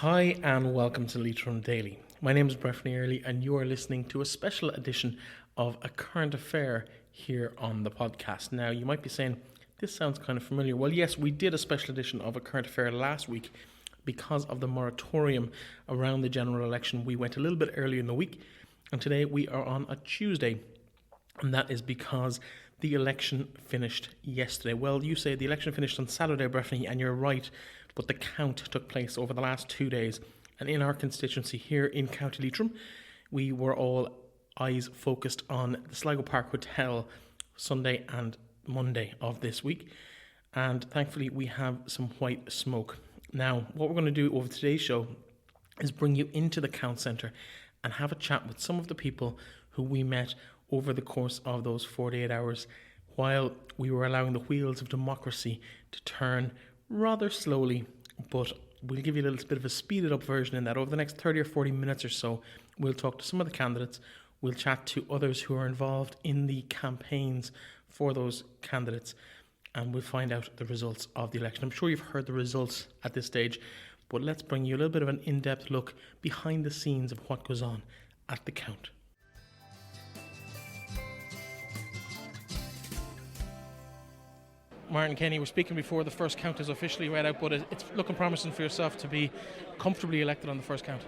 Hi and welcome to Leitrim Daily. My name is Breffney Early and you are listening to a special edition of A Current Affair here on the podcast. Now you might be saying, this sounds kind of familiar. Well yes, we did a special edition of A Current Affair last week because of the moratorium around the general election. We went a little bit earlier in the week and today we are on a Tuesday, and that is because the election finished yesterday. Well, you say the election finished on Saturday, Breffney, and you're right. But the count took place over the last 2 days. And in our constituency here in County Leitrim, we were all eyes focused on the Sligo Park Hotel Sunday and Monday of this week. And thankfully, we have some white smoke. Now, what we're going to do over today's show is bring you into the count centre and have a chat with some of the people who we met over the course of those 48 hours while we were allowing the wheels of democracy to turn rather slowly, but we'll give you a little bit of a speeded up version in that over the next 30 or 40 minutes or so. We'll talk to some of the candidates, we'll chat to others who are involved in the campaigns for those candidates, and we'll find out the results of the election. I'm sure you've heard the results at this stage, but let's bring you a little bit of an in-depth look behind the scenes of what goes on at the count. Martin Kenny, we're speaking before the first count is officially read out, but it's looking promising for yourself to be comfortably elected on the first count.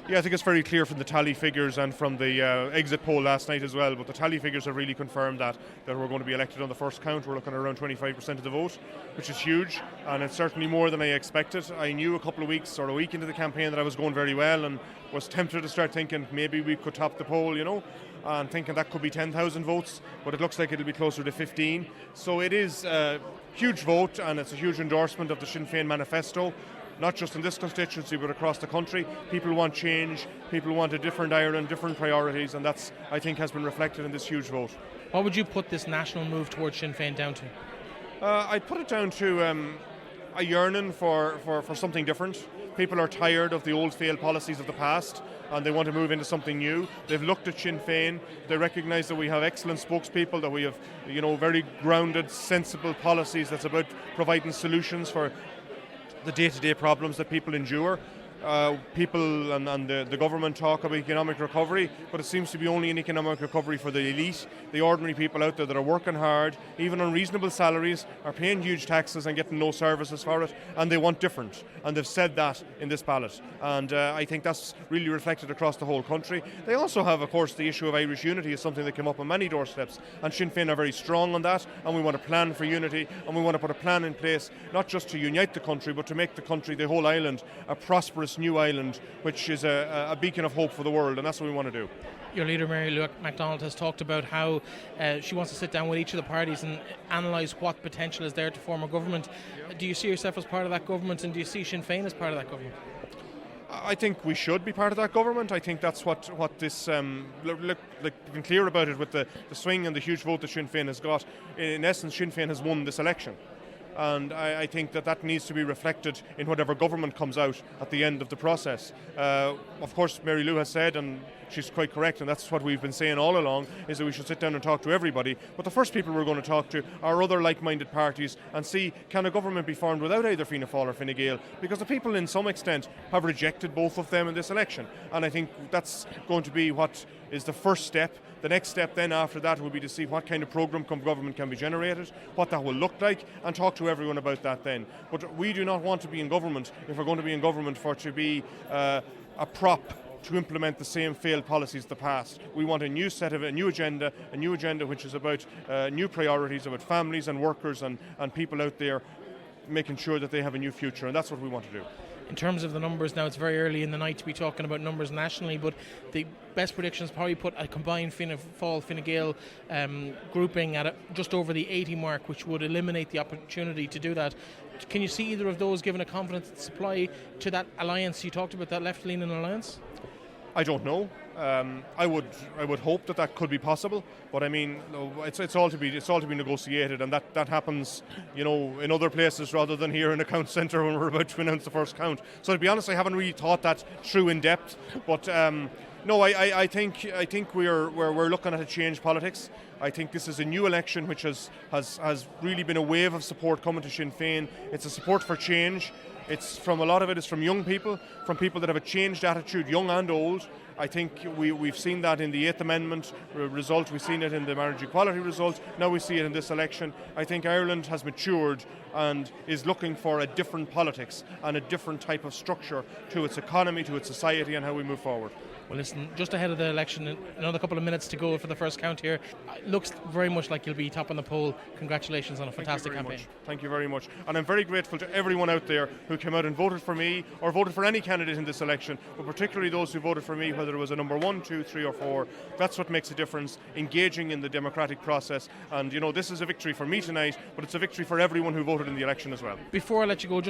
Yeah, I think it's very clear from the tally figures and from the exit poll last night as well, but the tally figures have really confirmed that we're going to be elected on the first count. We're looking at around 25% of the vote, which is huge, and it's certainly more than I expected. I knew a couple of weeks or a week into the campaign that I was going very well and was tempted to start thinking maybe we could top the poll, and thinking that could be 10,000 votes, but it looks like it'll be closer to 15. So it is a huge vote, and it's a huge endorsement of the Sinn Fein manifesto, not just in this constituency but across the country. People want change, people want a different Ireland, different priorities, and that's, I think, has been reflected in this huge vote. What would you put this national move towards Sinn Fein down to? I'd put it down to a yearning for something different. People are tired of the old failed policies of the past and they want to move into something new. They've looked at Sinn Fein, they recognise that we have excellent spokespeople, that we have very grounded, sensible policies that's about providing solutions for the day-to-day problems that people endure. People and the government talk about economic recovery, but it seems to be only an economic recovery for the elite. The ordinary people out there that are working hard, even on reasonable salaries, are paying huge taxes and getting no services for it, and they want different. And they've said that in this ballot. And I think that's really reflected across the whole country. They also have, of course, the issue of Irish unity is something that came up on many doorsteps, and Sinn Féin are very strong on that, and we want a plan for unity, and we want to put a plan in place, not just to unite the country, but to make the country, the whole island, a prosperous new island, which is a beacon of hope for the world, and that's what we want to do. Your leader, Mary Lou MacDonald, has talked about how she wants to sit down with each of the parties and analyse what potential is there to form a government. Do you see yourself as part of that government, and do you see Sinn Féin as part of that government? I think we should be part of that government. I think that's what this, we've been clear about it with the swing and the huge vote that Sinn Féin has got. In essence, Sinn Féin has won this election. And I think that needs to be reflected in whatever government comes out at the end of the process. Of course, Mary Lou has said, and she's quite correct, and that's what we've been saying all along, is that we should sit down and talk to everybody. But the first people we're going to talk to are other like-minded parties and see, can a government be formed without either Fianna Fáil or Fine Gael? Because the people, in some extent, have rejected both of them in this election. And I think that's going to be what is the first step. The next step then after that will be to see what kind of programme government can be generated, what that will look like, and talk to everyone about that then. But we do not want to be in government, if we're going to be in government, for it to be a prop to implement the same failed policies of the past. We want a new agenda which is about new priorities, about families and workers and people out there, making sure that they have a new future, and that's what we want to do. In terms of the numbers, now it's very early in the night to be talking about numbers nationally, but the best predictions probably put a combined Fianna Fáil, Fine Gael grouping at just over the 80 mark, which would eliminate the opportunity to do that. Can you see either of those giving a confident supply to that alliance? You talked about that left-leaning alliance? I don't know. I would hope that could be possible, but I mean, it's all to be negotiated, and that happens, in other places rather than here in a count centre when we're about to announce the first count. So to be honest, I haven't really thought that through in depth, but no, I think we're looking at a change politics. I think this is a new election which has really been a wave of support coming to Sinn Fein. It's a support for change. A lot of it is from young people, from people that have a changed attitude, young and old. I think we've seen that in the 8th Amendment result, we've seen it in the marriage equality result, now we see it in this election. I think Ireland has matured and is looking for a different politics and a different type of structure to its economy, to its society, and how we move forward. Well, listen, just ahead of the election, another couple of minutes to go for the first count here. It looks very much like you'll be top on the poll. Congratulations on a fantastic campaign. Thank you very much. And I'm very grateful to everyone out there who came out and voted for me or voted for any candidate in this election, but particularly those who voted for me, whether it was a number 1, 2, 3 or 4. That's what makes a difference, engaging in the democratic process. And, this is a victory for me tonight, but it's a victory for everyone who voted in the election as well. Before I let you go,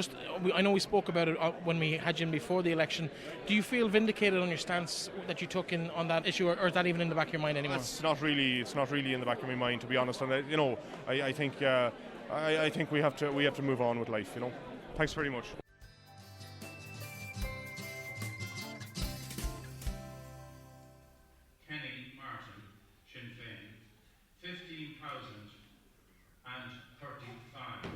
I know we spoke about it when we had you in before the election. Do you feel vindicated on your stance that you took in on that issue, or is that even in the back of your mind anymore? It's not really in the back of my mind, to be honest. And I think we have to move on with life. Thanks very much. Kenny Martin, Sinn Fein, 15,035.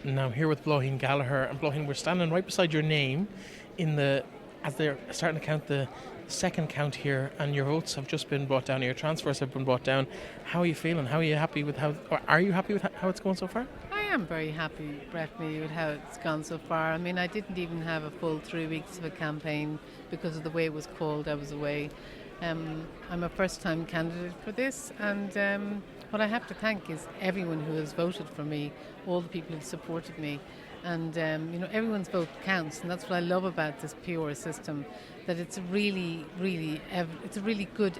Now here with Bláithín Gallagher, and Bláithín, we're standing right beside your name as they're starting to count the second count here, and your votes have just been brought down, your transfers have been brought down. How are you feeling? Are you happy with how it's going so far? I am very happy, Breffney, with how it's gone so far. I mean, I didn't even have a full 3 weeks of a campaign because of the way it was called. I was away. I'm a first-time candidate for this, and what I have to thank is everyone who has voted for me, all the people who have supported me, and everyone's vote counts, and that's what I love about this pure system, that it's a really good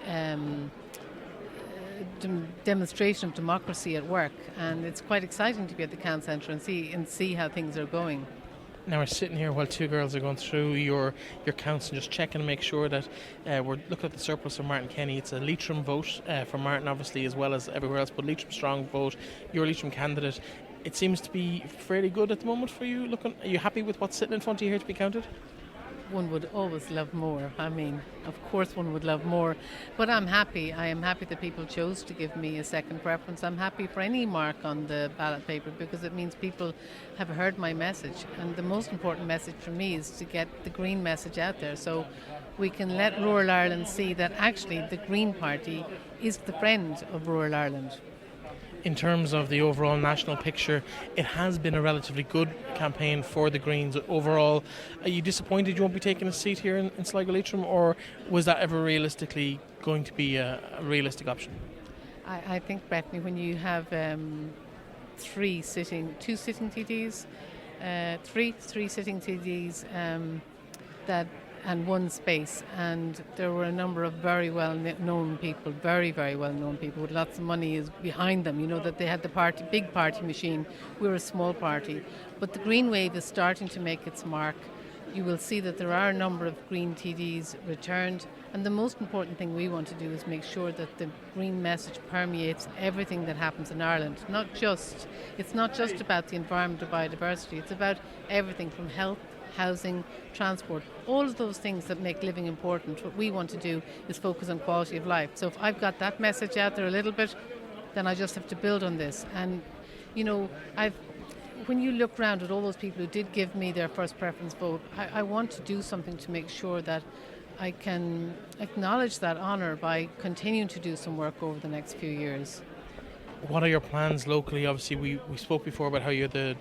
demonstration of democracy at work, and it's quite exciting to be at the count centre and see how things are going. Now we're sitting here while two girls are going through your counts and just checking to make sure that we're looking at the surplus of Martin Kenny. It's a Leitrim vote for Martin, obviously, as well as everywhere else, but Leitrim strong vote. You're a Leitrim candidate. It seems to be fairly good at the moment for you. Are you happy with what's sitting in front of you here to be counted? One would always love more. I mean, of course one would love more. But I'm happy. I am happy that people chose to give me a second preference. I'm happy for any mark on the ballot paper because it means people have heard my message. And the most important message for me is to get the Green message out there so we can let rural Ireland see that actually the Green Party is the friend of rural Ireland. In terms of the overall national picture, it has been a relatively good campaign for the Greens overall. Are you disappointed you won't be taking a seat here in Sligo Leitrim, or was that ever realistically going to be a realistic option? I think, Bethany, when you have three sitting TDs, three sitting TDs and one space, and there were a number of very well-known people, very, very well-known people with lots of money is behind them, that they had the big party machine. We're a small party. But the Green wave is starting to make its mark. You will see that there are a number of Green TDs returned, and the most important thing we want to do is make sure that the Green message permeates everything that happens in Ireland. It's not just about the environment or biodiversity, it's about everything from health, housing, transport, all of those things that make living important. What we want to do is focus on quality of life. So if I've got that message out there a little bit, then I just have to build on this. And, when you look around at all those people who did give me their first preference vote, I want to do something to make sure that I can acknowledge that honour by continuing to do some work over the next few years. What are your plans locally? Obviously, we spoke before about how you're the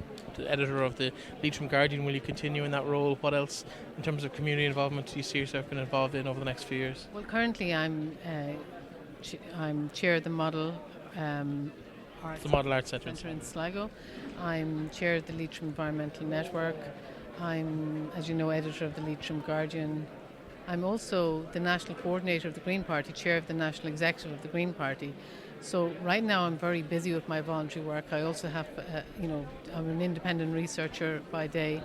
editor of the Leitrim Guardian. Will you continue in that role? What else, in terms of community involvement, do you see yourself being involved in over the next few years? Well, currently I'm chair of the model Arts the Model Arts Centre. Centre in Sligo. I'm chair of the Leitrim Environmental Network. I'm, as you know, editor of the Leitrim Guardian. I'm also the national coordinator of the Green Party, chair of the national executive of the Green Party. So right now I'm very busy with my voluntary work. I also have, I'm an independent researcher by day.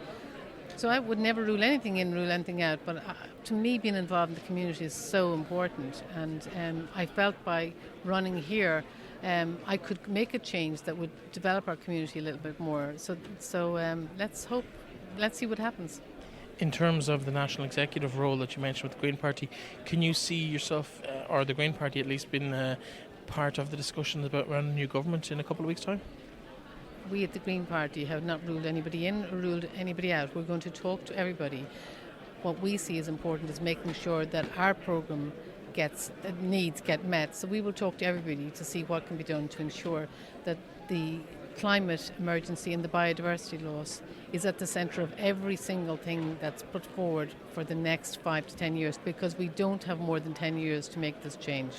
So I would never rule anything in, rule anything out. But to me, being involved in the community is so important. And I felt by running here, I could make a change that would develop our community a little bit more. So let's hope. Let's see what happens. In terms of the national executive role that you mentioned with the Green Party, can you see yourself, or the Green Party at least, being part of the discussions about running a new government in a couple of weeks' time? We at the Green Party have not ruled anybody in or ruled anybody out. We're going to talk to everybody. What we see as important is making sure that our programme needs get met. So we will talk to everybody to see what can be done to ensure that the climate emergency and the biodiversity loss is at the centre of every single thing that's put forward for the next 5 to 10 years, because we don't have more than 10 years to make this change.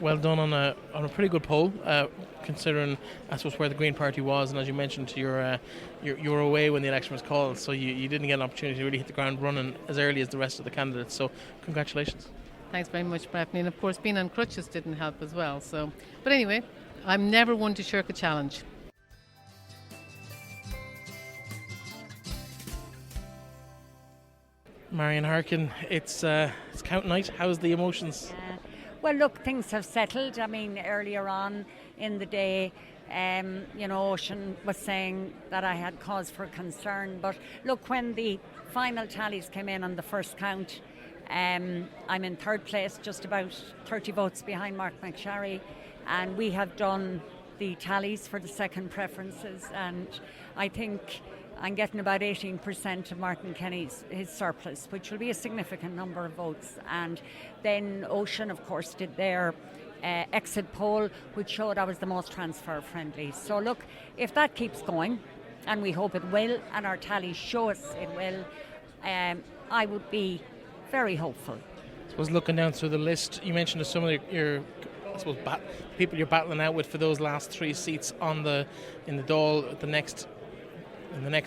Well done on a pretty good poll, considering I suppose where the Green Party was, and as you mentioned, you were away when the election was called, so you didn't get an opportunity to really hit the ground running as early as the rest of the candidates. So congratulations. Thanks very much, Bethany. And of course, being on crutches didn't help as well. But anyway, I'm never one to shirk a challenge. Marion Harkin, it's count night. How's the emotions? Well, look, things have settled. I mean, earlier on in the day, Ocean was saying that I had cause for concern. But look, when the final tallies came in on the first count, I'm in third place, just about 30 votes behind Mark McSharry. And we have done the tallies for the second preferences. And I think I'm getting about 18% of Martin Kenny's his surplus, which will be a significant number of votes. And then Ocean, of course, did their exit poll, which showed I was the most transfer friendly. So look, if that keeps going, and we hope it will, and our tallies show us it will, I would be very hopeful. I suppose looking down through the list, you mentioned some of your people you're battling out with for those last 3 seats in the Dáil, the next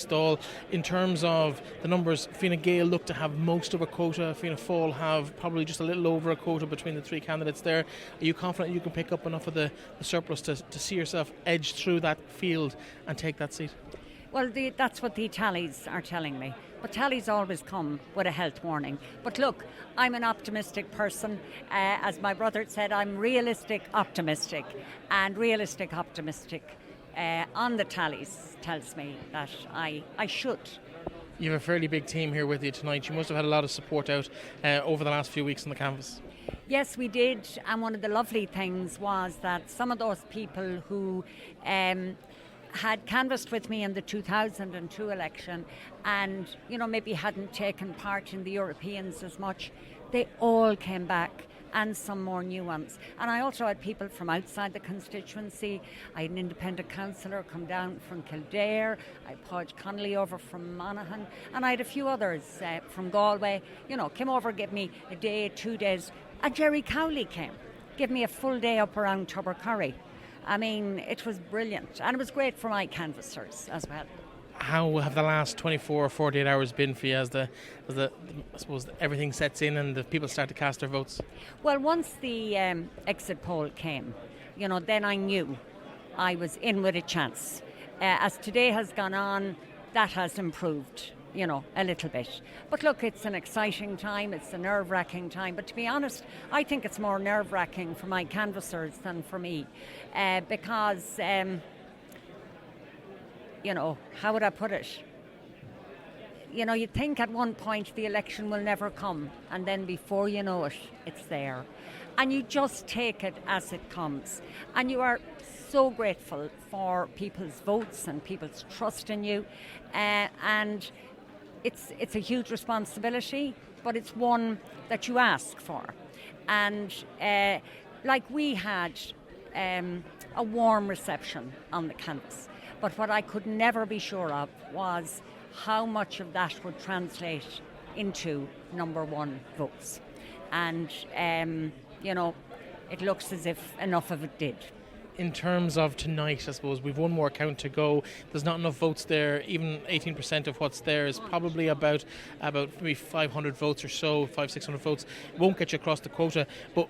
Dáil. In terms of the numbers, Fianna Gael look to have most of a quota. Fianna Fáil have probably just a little over a quota between the 3 candidates there. Are you confident you can pick up enough of the surplus to see yourself edge through that field and take that seat? Well, that's what the tallies are telling me. But tallies always come with a health warning. But look, I'm an optimistic person. As my brother said, I'm realistic optimistic. And realistic optimistic on the tallies tells me that I should. You have a fairly big team here with you tonight. You must have had a lot of support out over the last few weeks on the canvas. Yes, we did. And one of the lovely things was that some of those people who had canvassed with me in the 2002 election and, maybe hadn't taken part in the Europeans as much, they all came back, and some more new ones. And I also had people from outside the constituency. I had an independent councillor come down from Kildare. I had Podge Connolly over from Monaghan. And I had a few others from Galway, came over, gave me a day, 2 days. And Jerry Cowley came, gave me a full day up around Tubbercurry. I mean, it was brilliant. And it was great for my canvassers as well. How have the last 24 or 48 hours been for you as I suppose everything sets in and the people start to cast their votes? Well, once the exit poll came, then I knew I was in with a chance. As today has gone on, that has improved, a little bit. But look, it's an exciting time, it's a nerve-wracking time. But to be honest, I think it's more nerve-wracking for my canvassers than for me. Because... how would I put it? You think at one point the election will never come, and then before you know it, it's there. And you just take it as it comes. And you are so grateful for people's votes and people's trust in you. And it's a huge responsibility, but it's one that you ask for. And we had a warm reception on the canvas. But what I could never be sure of was how much of that would translate into number 1 votes. And, it looks as if enough of it did. In terms of tonight, I suppose we've one more count to go. There's not enough votes there. Even 18% of what's there is probably about maybe 500 votes or so, 600 votes. It won't get you across the quota. But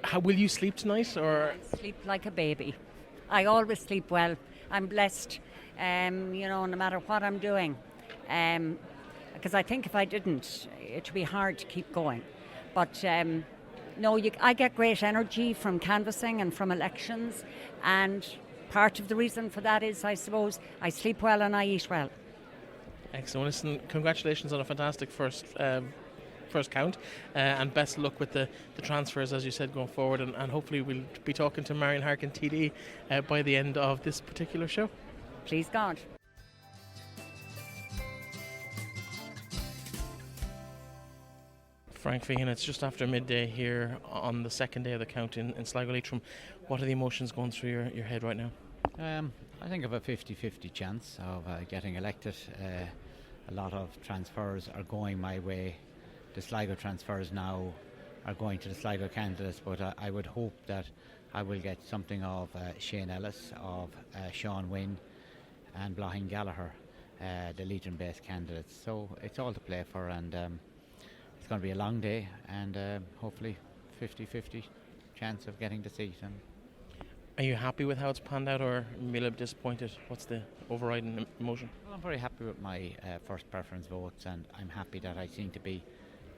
how will you sleep tonight? Or Sleep like a baby. I always sleep well. I'm blessed, no matter what I'm doing. Because I think if I didn't, it would be hard to keep going. But no, I get great energy from canvassing and from elections, and part of the reason for that is, I suppose, I sleep well and I eat well. Excellent. Listen, congratulations on a fantastic first count, and best of luck with the transfers, as you said, going forward, and hopefully we'll be talking to Marion Harkin TD by the end of this particular show. Please God. Frank Feehan, it's just after midday here on the second day of the count in Sligo Leitrim. What are the emotions going through your head right now? I think of a 50-50 chance of getting elected. A lot of transfers are going my way. The Sligo transfers now are going to the Sligo candidates, but I would hope that I will get something of Shane Ellis, of Sean Wynne and Blahin Gallagher, the Leitrim-based candidates. So it's all to play for, and it's going to be a long day, and hopefully 50-50 chance of getting the seat. And are you happy with how it's panned out, or a little bit disappointed? What's the overriding emotion? Well, I'm very happy with my first preference votes, and I'm happy that I seem to be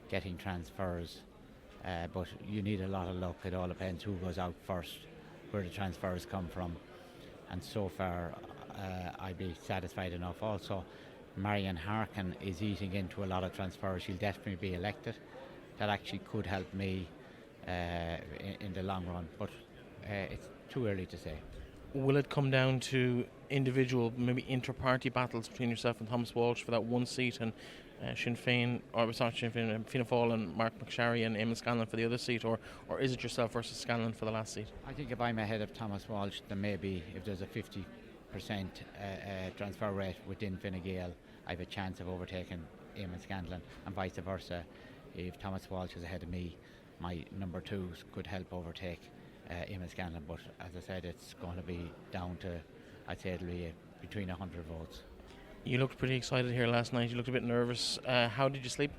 getting transfers. But you need a lot of luck. It all depends who goes out first, where the transfers come from. And so far, I'd be satisfied enough. Also, Marion Harkin is eating into a lot of transfers. She'll definitely be elected. That actually could help me in the long run, but it's too early to say. Will it come down to individual, maybe inter-party battles between yourself and Thomas Walsh for that one seat, and Sinn Fein, or sorry, Sinn Fein, Fianna Fáil and Mark McSharry and Eamon Scanlon for the other seat, or is it yourself versus Scanlon for the last seat? I think if I'm ahead of Thomas Walsh, then maybe if there's a 50% transfer rate within Fine Gael, I have a chance of overtaking Eamon Scanlon, and vice versa. If Thomas Walsh is ahead of me, my number twos could help overtake Eamon Scanlon. But as I said, it's going to be down to, I'd say it'll be between 100 votes. You looked pretty excited here last night. You looked a bit nervous. How did you sleep?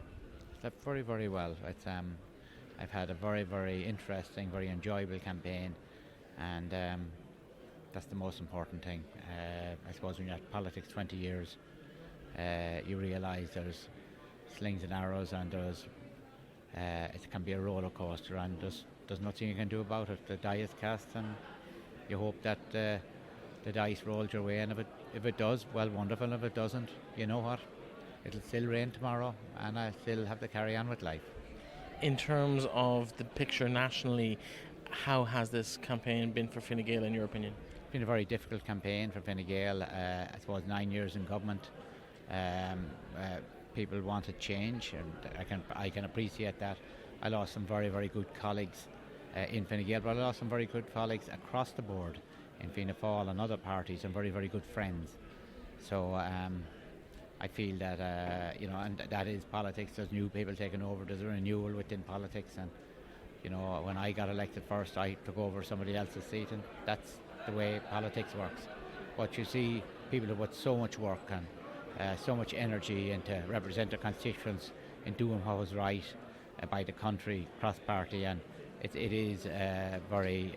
Slept very, very well. It's I've had a very, very interesting, very enjoyable campaign, and that's the most important thing. I suppose when you're at politics 20 years, you realise there's slings and arrows, and it can be a roller coaster, and there's nothing you can do about it. The die is cast, and you hope that the dice rolls your way, and if it does, well, wonderful. If it doesn't, you know what? It'll still rain tomorrow, and I'll still have to carry on with life. In terms of the picture nationally, how has this campaign been for Fine Gael in your opinion? It's been a very difficult campaign for Fine Gael. I suppose 9 years in government. People wanted change, and I can appreciate that. I lost some very, very good colleagues in Fine Gael, but I lost some very good colleagues across the board in Fianna Fáil and other parties, and very, very good friends. So I feel that and that is politics. There's new people taking over. There's a renewal within politics, and when I got elected first, I took over somebody else's seat, and that's the way politics works. But you see people who put so much work and so much energy into represent their constituents in doing what was right by the country, cross-party, and it is very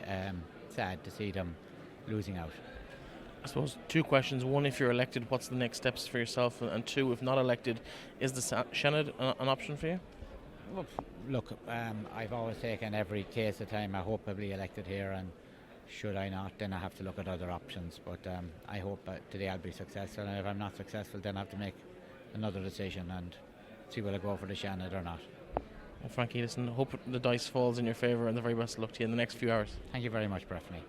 sad to see them losing out. I suppose two questions. One, if you're elected, what's the next steps for yourself? And two, if not elected, is the Seanad an option for you? Well, look, I've always taken every case at a time. I hope I'll be elected here, and should I not, then I have to look at other options. But I hope today I'll be successful, and if I'm not successful, then I have to make another decision and see whether I go for the Seanad or not. Well, Frankie, listen, hope the dice falls in your favour, and the very best of luck to you in the next few hours. Thank you very much, Breffney.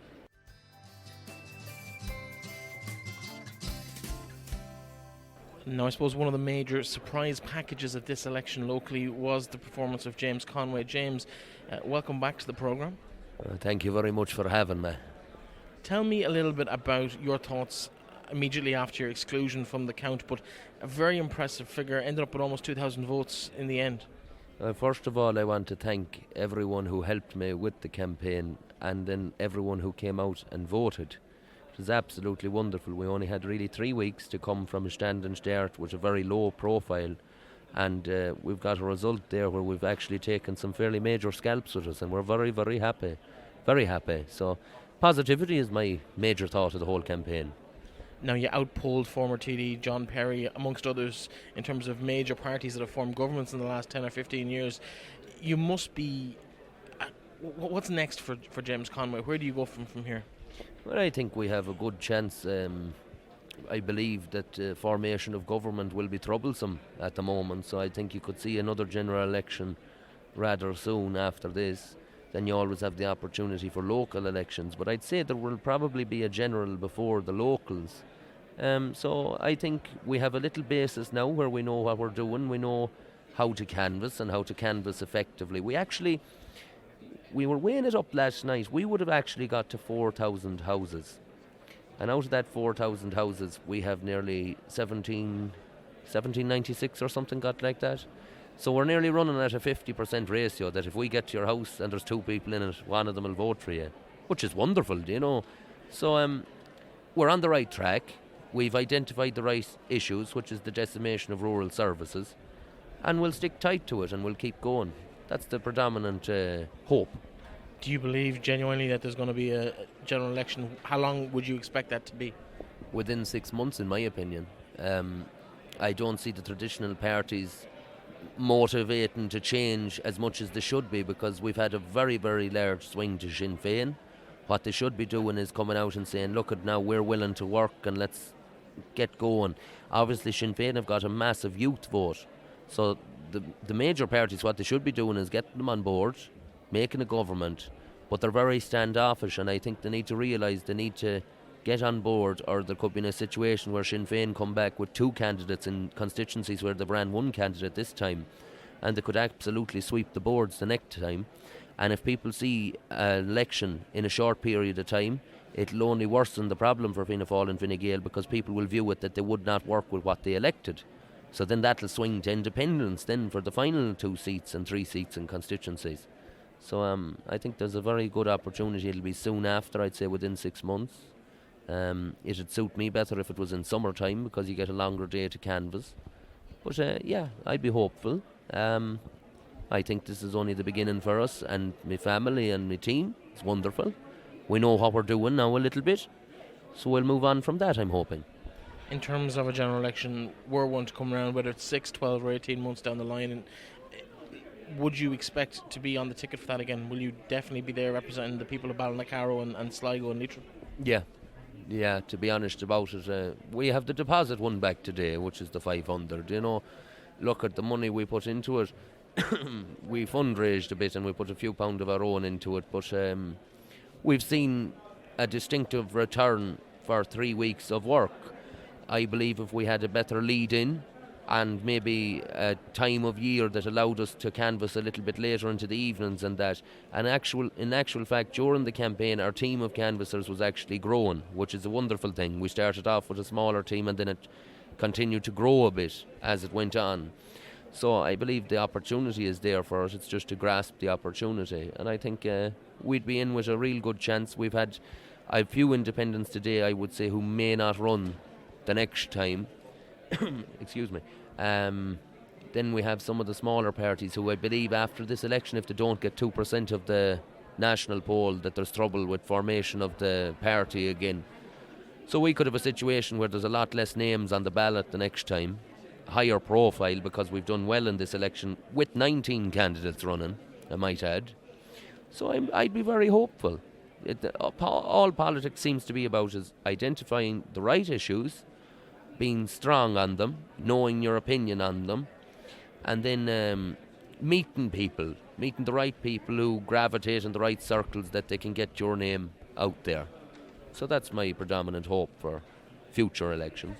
Now, I suppose one of the major surprise packages of this election locally was the performance of James Conway. James, welcome back to the programme. Thank you very much for having me. Tell me a little bit about your thoughts immediately after your exclusion from the count, but a very impressive figure, ended up with almost 2,000 votes in the end. First of all, I want to thank everyone who helped me with the campaign and then everyone who came out and voted. It was absolutely wonderful. We only had really 3 weeks to come from a standing start with a very low profile, and we've got a result there where we've actually taken some fairly major scalps with us, and we're very, very happy. Very happy. So positivity is my major thought of the whole campaign. Now, you outpolled former TD John Perry, amongst others, in terms of major parties that have formed governments in the last 10 or 15 years. You must be... what's next for James Conway? Where do you go from here? Well, I think we have a good chance. I believe that formation of government will be troublesome at the moment, so I think you could see another general election rather soon after this. Then you always have the opportunity for local elections, but I'd say there will probably be a general before the locals. So I think we have a little basis now where we know what we're doing, we know how to canvass and how to canvass effectively. We were weighing it up last night. We would have actually got to 4,000 houses. And out of that 4,000 houses, we have nearly 1796 or something got like that. So we're nearly running at a 50% ratio that if we get to your house and there's 2 people in it, one of them will vote for you, which is wonderful, you know. So we're on the right track. We've identified the right issues, which is the decimation of rural services, and we'll stick tight to it and we'll keep going. That's the predominant hope. Do you believe genuinely that there's going to be a general election? How long would you expect that to be? Within 6 months, in my opinion. I don't see the traditional parties motivating to change as much as they should be, because we've had a very, very large swing to Sinn Fein. What they should be doing is coming out and saying, look, at now we're willing to work and let's get going. Obviously Sinn Fein have got a massive youth vote, so the major parties, what they should be doing is getting them on board, making a government, but they're very standoffish, and I think they need to realise they need to get on board, or there could be a situation where Sinn Féin come back with 2 candidates in constituencies where they've ran 1 candidate this time, and they could absolutely sweep the boards the next time. And if people see an election in a short period of time, it'll only worsen the problem for Fianna Fáil and Fine Gael, because people will view it that they would not work with what they elected. So then that'll swing to independence then for the final 2 seats and 3 seats in constituencies. So I think there's a very good opportunity. It'll be soon after, I'd say within 6 months. It'd suit me better if it was in summertime, because you get a longer day to canvass. But yeah, I'd be hopeful. I think this is only the beginning for us and my family and my team. It's wonderful. We know what we're doing now a little bit, so we'll move on from that, I'm hoping. In terms of a general election, were one to come around, whether it's 6, 12 or 18 months down the line, and would you expect to be on the ticket for that again? Will you definitely be there representing the people of Ballinacaro and Sligo and Leitrim? Yeah, to be honest about it, we have the deposit one back today, which is the 500. You know, look at the money we put into it. We fundraised a bit and we put a few pound of our own into it, but we've seen a distinctive return for 3 weeks of work. I believe if we had a better lead in and maybe a time of year that allowed us to canvass a little bit later into the evenings and that, and in actual fact during the campaign our team of canvassers was actually growing, which is a wonderful thing. We started off with a smaller team and then it continued to grow a bit as it went on. So I believe the opportunity is there for us. It's just to grasp the opportunity, and I think we'd be in with a real good chance. We've had a few independents today, I would say, who may not run the next time. Excuse me. Then we have some of the smaller parties who I believe after this election, if they don't get 2% of the national poll, that there's trouble with formation of the party again. So we could have a situation where there's a lot less names on the ballot the next time, higher profile, because we've done well in this election with 19 candidates running, I might add. So I'd be very hopeful. All politics seems to be about is identifying the right issues, being strong on them, knowing your opinion on them, and then meeting the right people who gravitate in the right circles that they can get your name out there. So that's my predominant hope for future elections.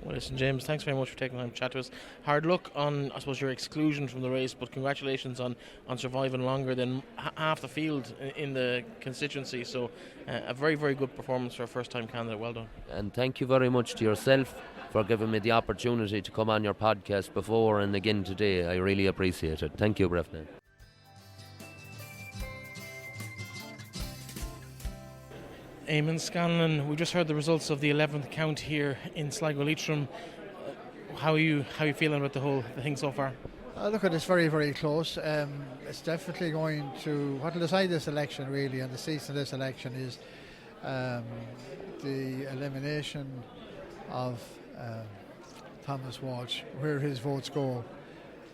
Well, listen, James, thanks very much for taking time to chat to us. Hard luck on, I suppose, your exclusion from the race, but congratulations on surviving longer than half the field in the constituency. So a very, very good performance for a first-time candidate. Well done. And thank you very much to yourself for giving me the opportunity to come on your podcast before and again today. I really appreciate it. Thank you, Brefne. Eamon Scanlon, we just heard the results of the 11th count here in Sligo Leitrim. How are you feeling about the thing so far? Look, it's very, very close. It's definitely going to, what will decide this election really, and the seats of this election is the elimination of Thomas Walsh, where his votes go,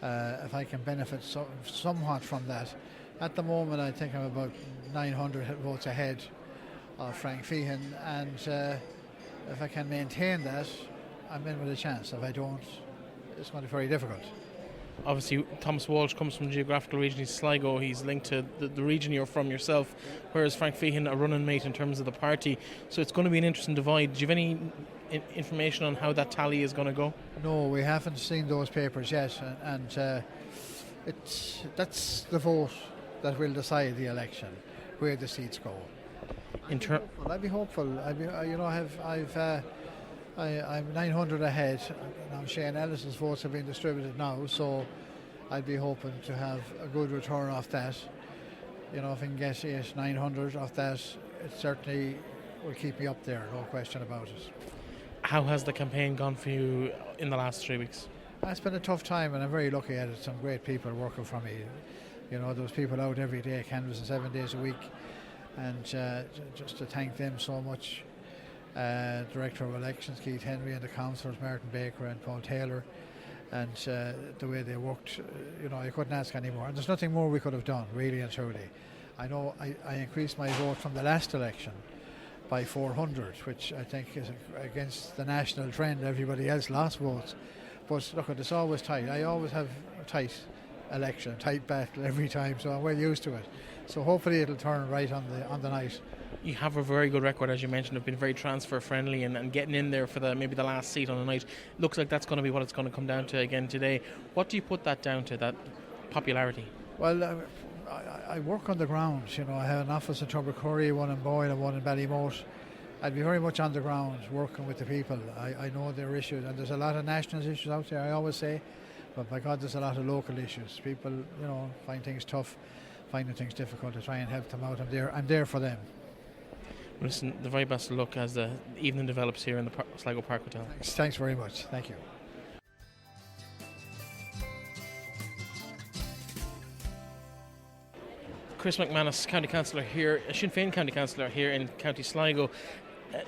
if I can benefit somewhat from that. At the moment, I think I'm about 900 votes ahead of Frank Feehan, and if I can maintain that, I'm in with a chance. If I don't, it's going to be very difficult. Obviously, Thomas Walsh comes from the geographical region of Sligo. He's linked to the region you're from yourself, whereas Frank Feehan, a running mate in terms of the party. So it's going to be an interesting divide. Do you have any information on how that tally is going to go? No, we haven't seen those papers yet, and that's the vote that will decide the election, where the seats go. I'd be hopeful. I'm 900 ahead. Now Shane Ellis's votes have been distributed now, so I'd be hoping to have a good return off that. If I can get 900 off that, it certainly will keep me up there, no question about it. How has the campaign gone for you in the last 3 weeks? It's been a tough time, and I'm very lucky at it. Some great people working for me. Those people out every day, canvassing 7 days a week, and just to thank them so much. Director of Elections Keith Henry, and the councillors Martin Baker and Paul Taylor, and the way they worked, I couldn't ask any more, and there's nothing more we could have done, really and truly. I know I increased my vote from the last election by 400, which I think is against the national trend. Everybody else lost votes, but look, it's always tight. I always have a tight election, tight battle every time, so I'm well used to it. So hopefully it'll turn right on the night. You have a very good record, as you mentioned, of being very transfer friendly and getting in there for maybe the last seat on the night. Looks like that's going to be what it's going to come down to again today. What do you put that down to, that popularity? Well, I work on the ground. I have an office in Tubbercurry, one in Boyle and one in Ballymote. I'd be very much on the ground working with the people. I know their issues, and there's a lot of national issues out there, I always say, but by God, there's a lot of local issues. People, find things tough, finding things difficult, to try and help them out. I'm there for them. Listen, the very best of luck as the evening develops here in the Sligo Park Hotel. Thanks very much. Thank you. Chris McManus, County Councillor here, Sinn Fein County Councillor here in County Sligo.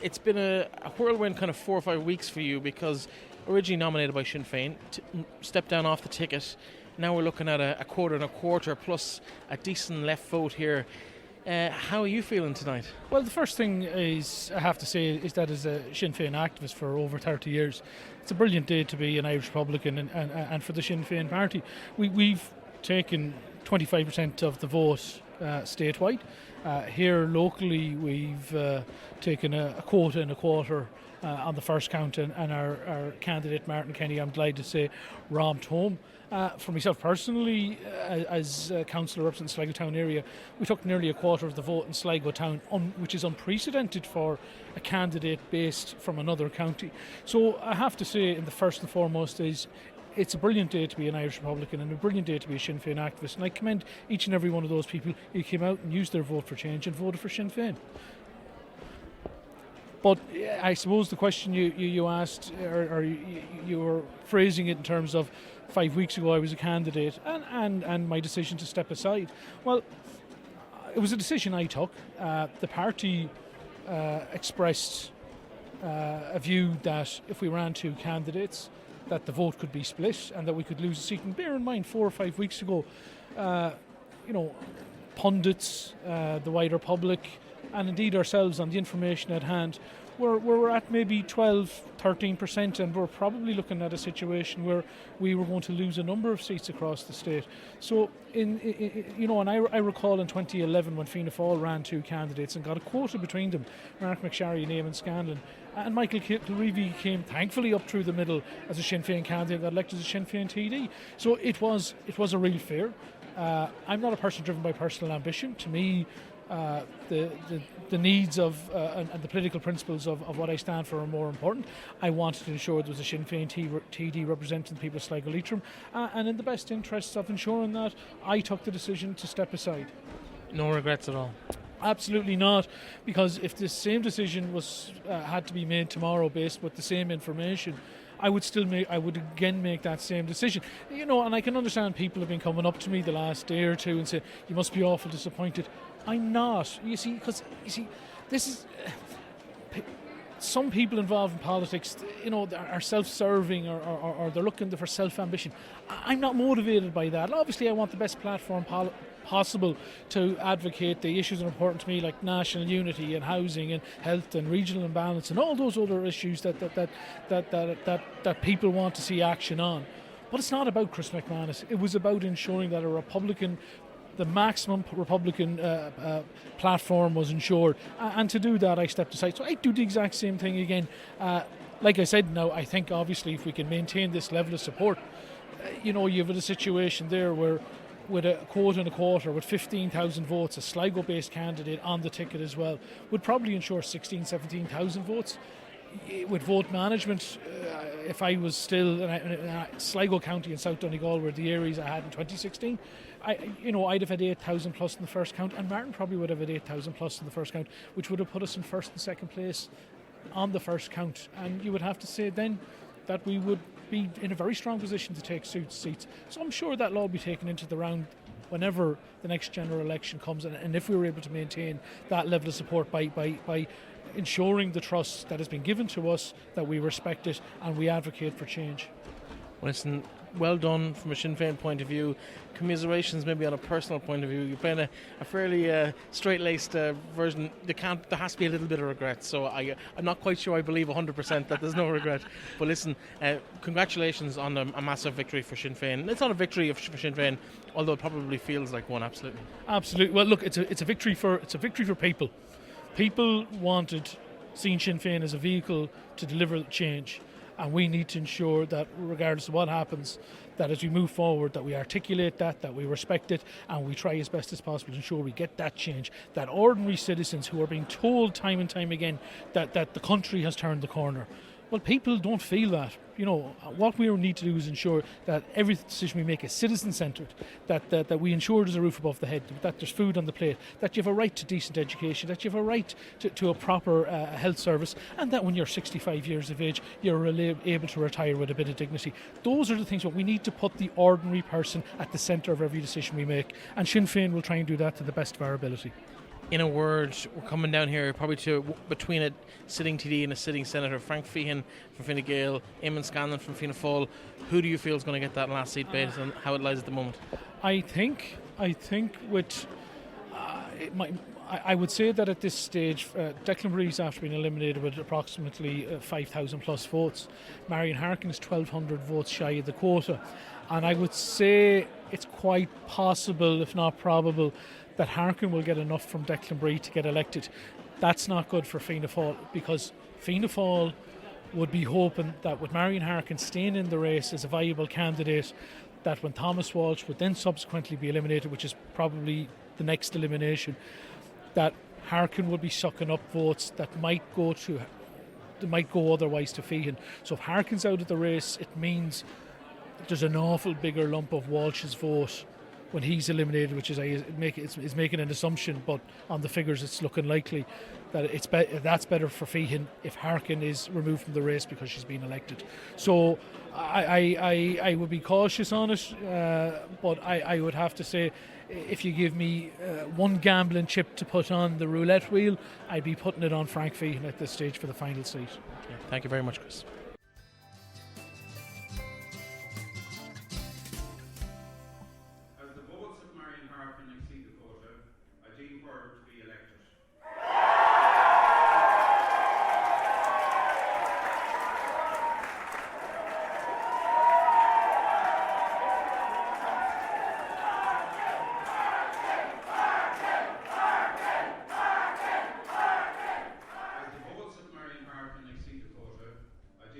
It's been a whirlwind kind of 4 or 5 weeks for you, because originally nominated by Sinn Fein, stepped down off the ticket. Now we're looking at a quarter and a quarter plus a decent left vote here. How are you feeling tonight? Well, the first thing I have to say is that as a Sinn Féin activist for over 30 years, it's a brilliant day to be an Irish Republican and for the Sinn Féin party. We've taken 25% of the vote statewide. Here locally, we've taken a quota and a quarter on the first count, and our candidate Martin Kenny, I'm glad to say, romped home. For myself personally, as councillor representing Sligo Town area, we took nearly a quarter of the vote in Sligo Town, which is unprecedented for a candidate based from another county. So I have to say, in the first and foremost, it's a brilliant day to be an Irish Republican and a brilliant day to be a Sinn Féin activist. And I commend each and every one of those people who came out and used their vote for change and voted for Sinn Féin. But I suppose the question you asked, or you were phrasing it in terms of 5 weeks ago I was a candidate and my decision to step aside. Well, it was a decision I took. The party expressed a view that if we ran two candidates, that the vote could be split and that we could lose a seat. And bear in mind, 4 or 5 weeks ago, pundits, the wider public, and indeed ourselves on the information at hand, we're at maybe 12-13%, and we're probably looking at a situation where we were going to lose a number of seats across the state. So, and I recall in 2011 when Fianna Fáil ran two candidates and got a quota between them, Mark McSharry and Eamon Scanlon, and Michael Kilreevy came thankfully up through the middle as a Sinn Féin candidate, got elected as a Sinn Féin TD. So it was a real fear. I'm not a person driven by personal ambition. To me, the needs of and the political principles of what I stand for are more important. I wanted to ensure there was a Sinn Féin TD representing the people of Sligo Leitrim, and in the best interests of ensuring that, I took the decision to step aside. No regrets at all. Absolutely not, because if the same decision was had to be made tomorrow based with the same information, I would again make that same decision. And I can understand people have been coming up to me the last day or two and say, you must be awful disappointed. I'm not, because this is some people involved in politics, are self-serving or they're looking for self-ambition. I'm not motivated by that. Obviously, I want the best platform possible to advocate the issues that are important to me, like national unity and housing and health and regional imbalance and all those other issues that people want to see action on. But it's not about Chris McManus. It was about ensuring that the maximum Republican platform was ensured, and to do that I stepped aside. So I do the exact same thing again. Like I said, now I think obviously if we can maintain this level of support, you have a situation there where with a quote and a quarter, with 15,000 votes, a Sligo-based candidate on the ticket as well, would probably ensure 17,000 votes. With vote management, if I was still in Sligo County and South Donegal were the areas I had in 2016, I'd have had 8,000 plus in the first count, and Martin probably would have had 8,000 plus in the first count, which would have put us in first and second place on the first count. And you would have to say then that we would be in a very strong position to take seats. So I'm sure that'll all be taken into the round whenever the next general election comes, and if we were able to maintain that level of support by ensuring the trust that has been given to us, that we respect it and we advocate for change. Listen, well done from a Sinn Féin point of view. Commiserations maybe on a personal point of view. You're playing a fairly straight-laced version. There has to be a little bit of regret, so I'm not quite sure I believe 100% that there's no regret. But listen, congratulations on a massive victory for Sinn Féin. It's not a victory for Sinn Féin, although it probably feels like one. Absolutely. Absolutely. Well, look, it's a victory for people. People seen Sinn Féin as a vehicle to deliver change, and we need to ensure that regardless of what happens, that as we move forward, that we articulate that we respect it, and we try as best as possible to ensure we get that change, that ordinary citizens who are being told time and time again that the country has turned the corner. Well, people don't feel that. What we need to do is ensure that every decision we make is citizen-centred, that we ensure there's a roof above the head, that there's food on the plate, that you have a right to decent education, that you have a right to a proper health service, and that when you're 65 years of age, you're able to retire with a bit of dignity. Those are the things that we need to put the ordinary person at the centre of every decision we make, and Sinn Féin will try and do that to the best of our ability. In a word, we're coming down here probably between a sitting TD and a sitting senator. Frank Feehan from Fine Gael, Eamon Scanlon from Fianna Fáil. Who do you feel is going to get that last seat based on how it lies at the moment? I think with I would say that at this stage, Declan Breeze, after being eliminated with approximately 5,000 plus votes, Marion Harkin is 1,200 votes shy of the quota, and I would say it's quite possible, if not probable, that Harkin will get enough from Declan Breeze to get elected. That's not good for Fianna Fáil, because Fianna Fáil would be hoping that with Marion Harkin staying in the race as a viable candidate, that when Thomas Walsh would then subsequently be eliminated, which is probably the next elimination, that Harkin would be sucking up votes that might go otherwise to Feehan. So if Harkin's out of the race, it means there's an awful bigger lump of Walsh's vote when he's eliminated, which is making an assumption, but on the figures it's looking likely that that's better for Feehan if Harkin is removed from the race because she's been elected. So I would be cautious on it, but I would have to say, if you give me one gambling chip to put on the roulette wheel, I'd be putting it on Frank Feehan at this stage for the final seat. Okay, thank you very much, Chris. I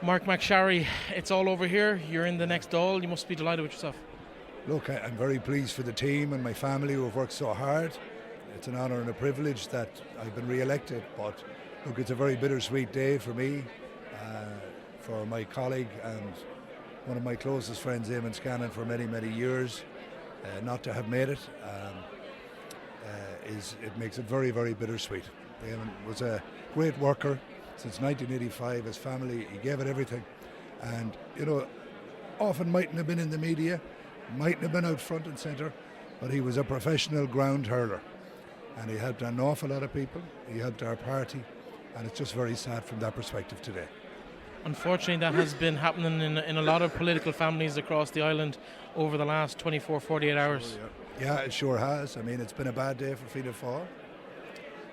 Mark McSharry, it's all over here. You're in the next Dáil. You must be delighted with yourself. Look, I'm very pleased for the team and my family who have worked so hard. It's an honour and a privilege that I've been re-elected, but look, it's a very bittersweet day for me, for my colleague and one of my closest friends, Eamon Scanlon, for many, many years. Not to have made it, it makes it very, very bittersweet. Eamon was a great worker since 1985. His family, he gave it everything, and often mightn't have been in the media, mightn't have been out front and centre, but he was a professional ground hurler, and he helped an awful lot of people. He helped our party, and it's just very sad from that perspective today. Unfortunately, that has been happening in a lot of political families across the island over the last 24, 48 hours. Yeah, it sure has. I mean, it's been a bad day for Fianna Fáil.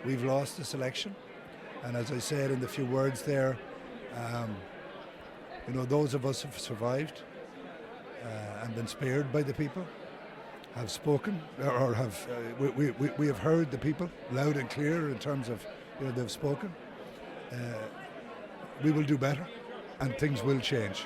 We've lost this election, and as I said in the few words there, those of us who have survived and been spared by the people have spoken, or have we have heard the people loud and clear in terms of they've spoken. We will do better, and things will change.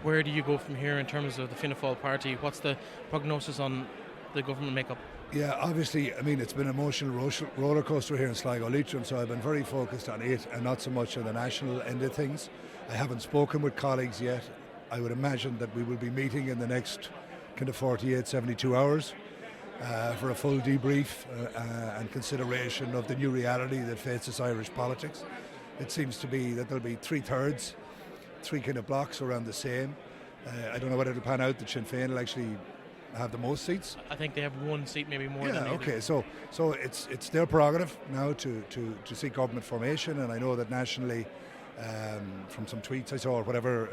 Where do you go from here in terms of the Fianna Fáil party? What's the prognosis on the government makeup? Yeah, obviously, I mean, it's been an emotional roller coaster here in Sligo Leitrim, so I've been very focused on it and not so much on the national end of things. I haven't spoken with colleagues yet. I would imagine that we will be meeting in the next kind of 48, 72 hours for a full debrief and consideration of the new reality that faces Irish politics. It seems to be that there'll be 3/3, three kind of blocks around the same. I don't know whether it'll pan out that Sinn Fein will actually have the most seats. I think they have one seat, maybe more than either. Okay, so it's their prerogative now to seek government formation, and I know that nationally, from some tweets I saw or whatever,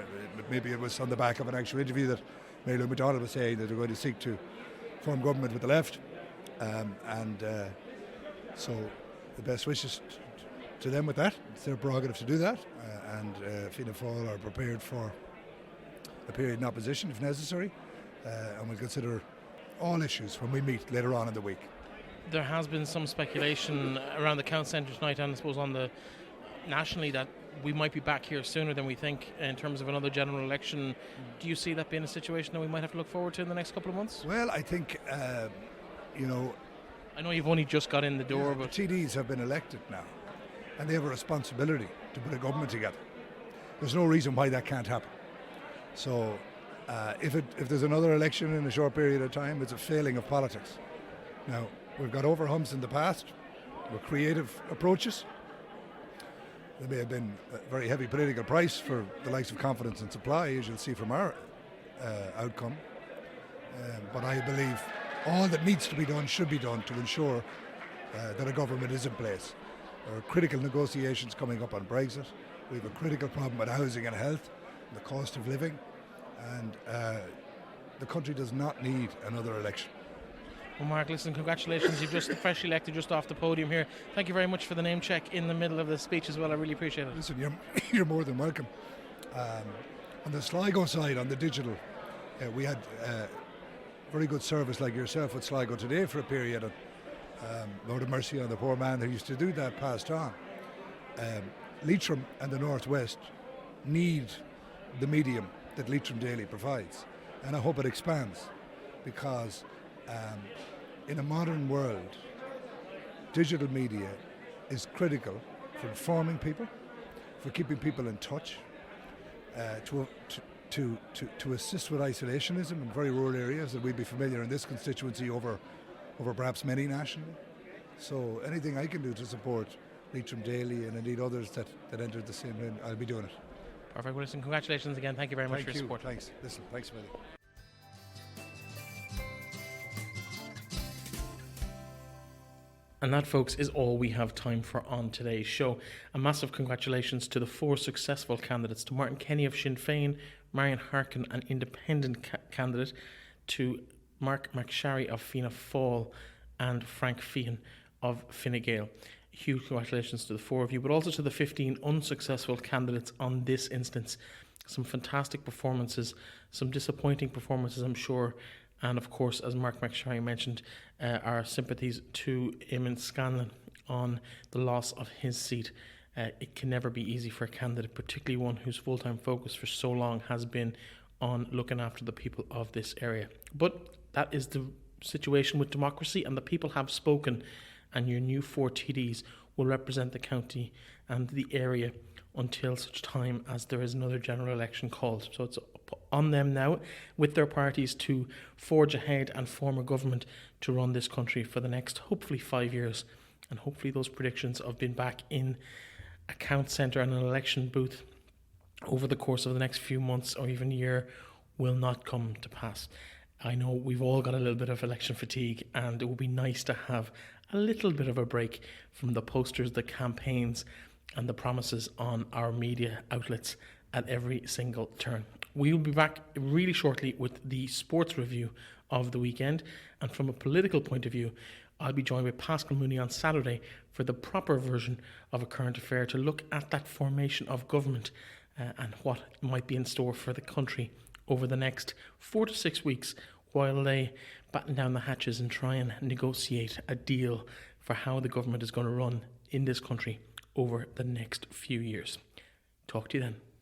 maybe it was on the back of an actual interview that Mary Lou McDonald was saying that they're going to seek to form government with the left, so the best wishes to them with that. It's their prerogative to do that, and Fianna Fáil are prepared for a period in opposition if necessary, and we'll consider all issues when we meet later on in the week. There has been some speculation around the Count Centre tonight, and I suppose on the nationally, that we might be back here sooner than we think in terms of another general election. Do you see that being a situation that we might have to look forward to in the next couple of months? Well, I think I know you've only just got in the door, yeah, but the TDs have been elected now, and they have a responsibility to put a government together. There's no reason why that can't happen. So if there's another election in a short period of time, it's a failing of politics. Now, we've got over humps in the past with creative approaches. There may have been a very heavy political price for the likes of confidence and supply, as you'll see from our outcome. But I believe all that needs to be done should be done to ensure that a government is in place. There are critical negotiations coming up on Brexit. We have a critical problem with housing and health, and the cost of living, and the country does not need another election. Well, Mark, listen, congratulations. You've just freshly elected just off the podium here. Thank you very much for the name check in the middle of the speech as well. I really appreciate it. Listen, you're more than welcome. On the Sligo side, on the digital, we had very good service like yourself with Sligo Today for a period. Lord have mercy on the poor man who used to do that, passed on. Leitrim and the Northwest need the medium that Leitrim Daily provides, and I hope it expands, because in a modern world, digital media is critical for informing people, for keeping people in touch, to assist with isolationism in very rural areas that we'd be familiar in this constituency over perhaps many nationally. So anything I can do to support Leitrim Daily and indeed others that entered the same lane, I'll be doing it. Perfect. Well, listen, congratulations again. Thank you very much for your support. Thanks. Listen, thanks, Willie. And that, folks, is all we have time for on today's show. A massive congratulations to the 4 successful candidates, to Martin Kenny of Sinn Fein, Marion Harkin, an independent candidate, to Mark McSharry of Fianna Fáil, and Frank Feehan of Fine Gael. Huge congratulations to the 4 of you, but also to the 15 unsuccessful candidates on this instance. Some fantastic performances, some disappointing performances, I'm sure. And of course, as Mark McSharry mentioned, our sympathies to Eamon Scanlon on the loss of his seat. it can never be easy for a candidate, particularly one whose full-time focus for so long has been on looking after the people of this area. But that is the situation with democracy, and the people have spoken, and your new 4 TDs will represent the county and the area until such time as there is another general election called. So it's on them now, with their parties, to forge ahead and form a government to run this country for the next, hopefully, 5 years. And hopefully those predictions of being back in a count centre and an election booth over the course of the next few months or even year will not come to pass. I know we've all got a little bit of election fatigue, and it would be nice to have a little bit of a break from the posters, the campaigns and the promises on our media outlets at every single turn. We will be back really shortly with the sports review of the weekend, and from a political point of view, I'll be joined by Pascal Mooney on Saturday for the proper version of A Current Affair to look at that formation of government and what might be in store for the country over the next 4 to 6 weeks while they batten down the hatches and try and negotiate a deal for how the government is going to run in this country over the next few years. Talk to you then.